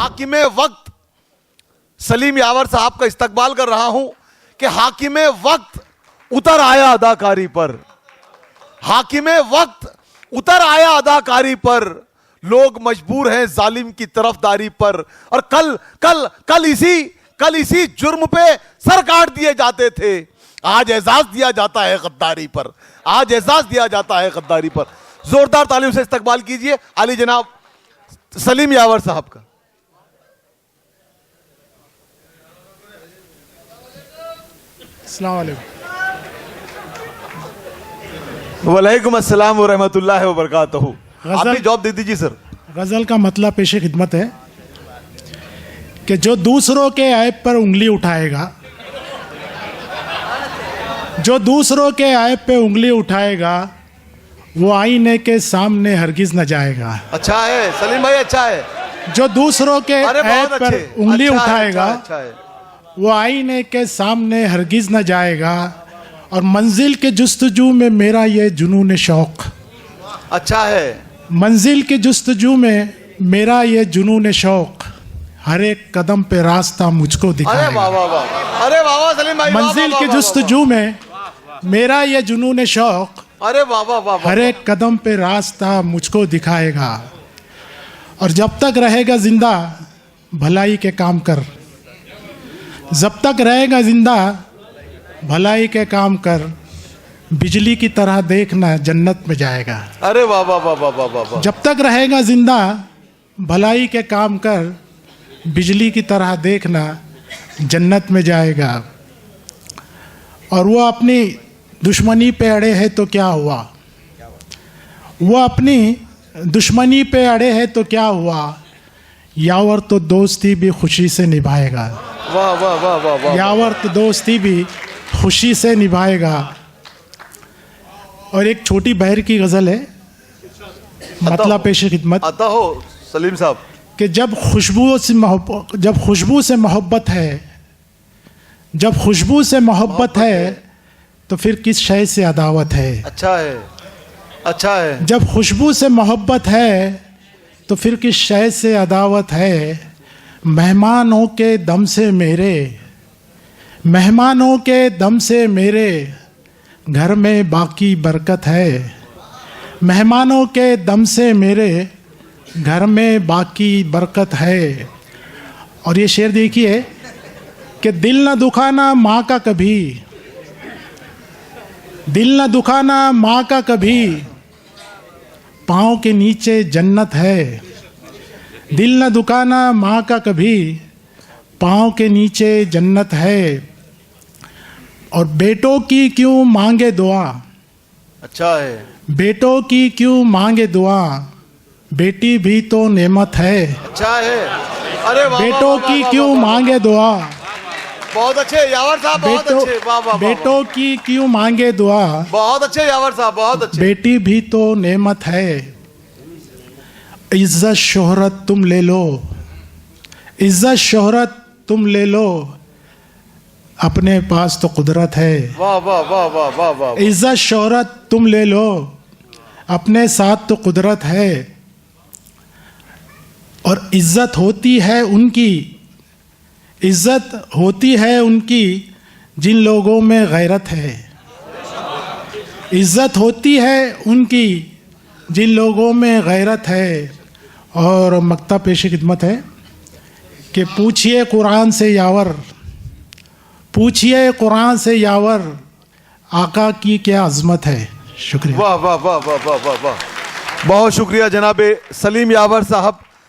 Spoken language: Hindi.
हाकिमे वक्त सलीम यावर साहब का इस्तकबाल कर रहा हूं कि हाकिमे वक्त उतर आया अदाकारी पर, हाकिमे वक्त उतर आया अदाकारी पर, लोग मजबूर हैं जालिम की तरफदारी पर। और कल इसी जुर्म पे सर काट दिए जाते थे, आज एजाज दिया जाता है गद्दारी पर, आज एजाज दिया जाता है गद्दारी पर। जोरदार तालीम से इस्तकबाल कीजिए आली जनाब सलीम यावर साहब का। अस्सलाम वालेकुम। वालेकुम अस्सलाम व रहमतुल्लाहि व बरकातहू। आप भी जवाब दे दीजिए सर। गज़ल का मतलब पेशे खिदमत है कि जो दूसरों के ऐब पर उंगली उठाएगा, जो दूसरों के ऐब पे उंगली उठाएगा वो आईने के सामने हरगिज न जाएगा। अच्छा है सलीम भाई, अच्छा है। जो दूसरों के ऐब पर उंगली उठाएगा अच्छा है। वो आईने के सामने हरगिज न जाएगा। और मंजिल के जुस्तजू में मेरा ये जुनून शौक, अच्छा है। मंजिल के जुस्तजू में मेरा ये जुनून शौक, हर एक कदम पे रास्ता मुझको दिखाएगा। अरे वाह वाह वाह, अरे वाह वाह सलीम भाई। मंजिल के जुस्तजू में मेरा ये जुनून शौक, अरे वाह वाह वाह, हर एक कदम पे रास्ता मुझको दिखाएगा। और जब तक रहेगा जिंदा भलाई के काम कर, जब तक रहेगा जिंदा भलाई के काम कर, बिजली की तरह देखना जन्नत में जाएगा। अरे वाह वाह वाह वाह वाह वाह। जब तक रहेगा जिंदा भलाई के काम कर, बिजली की तरह देखना जन्नत में जाएगा। और वो अपनी दुश्मनी पे अड़े है तो क्या हुआ, वो अपनी दुश्मनी पे अड़े है तो क्या हुआ, यावर तो दोस्ती भी खुशी से निभाएगा। वाह वाह वाह वाह वाह। यावर तो दोस्ती भी खुशी से निभाएगा। और एक छोटी बहर की गज़ल है, मतलब पेश खिदमत आता हो सलीम साहब कि जब खुशबू से मोहब्बत है, जब खुशबू से मोहब्बत है तो फिर किस शय से अदावत है। अच्छा है, अच्छा है। जब खुशबू से मोहब्बत है तो फिर किस शय से अदावत है। मेहमानों के दम से मेरे, मेहमानों के दम से मेरे घर में बाकी बरकत है। मेहमानों के दम से मेरे घर में बाकी बरकत है। और ये शेर देखिए कि दिल न दुखाना माँ का कभी, दिल न दुखाना माँ का कभी, पाँव के नीचे जन्नत है। दिल न दुखाना माँ का कभी, पाँव के नीचे जन्नत है। और बेटों की क्यों मांगे दुआ, अच्छा है। बेटों की क्यों मांगे दुआ, बेटी भी तो नेमत है। अच्छा है। अरे वाह, बेटों वाह, की वाह, क्यों वाह, मांगे दुआ, बहुत अच्छे यावर साहब, बहुत अच्छे। वाह वाह, बेटों की क्यों मांगे दुआ, बहुत अच्छे यावर साहब, बहुत अच्छे। बेटी भी तो नेमत है। इज्जत शोहरत तुम ले लो, इज्जत शोहरत तुम ले लो, अपने पास तो कुदरत है। वाह वाह वाह वाह वाह वाह। इज्जत शोहरत तुम ले लो, अपने साथ तो कुदरत है। और इज्जत होती है उनकी, इज्जत होती है उनकी जिन लोगों में गैरत है। इज्जत होती है उनकी जिन लोगों में गैरत है। और मक्ता पेश खिदमत है कि पूछिए कुरान से यावर, पूछिए कुरान से यावर, आका की क्या अज़मत है। शुक्रिया। वाह वाह वाह वाह वाह वाह। बहुत शुक्रिया जनाब सलीम यावर साहब।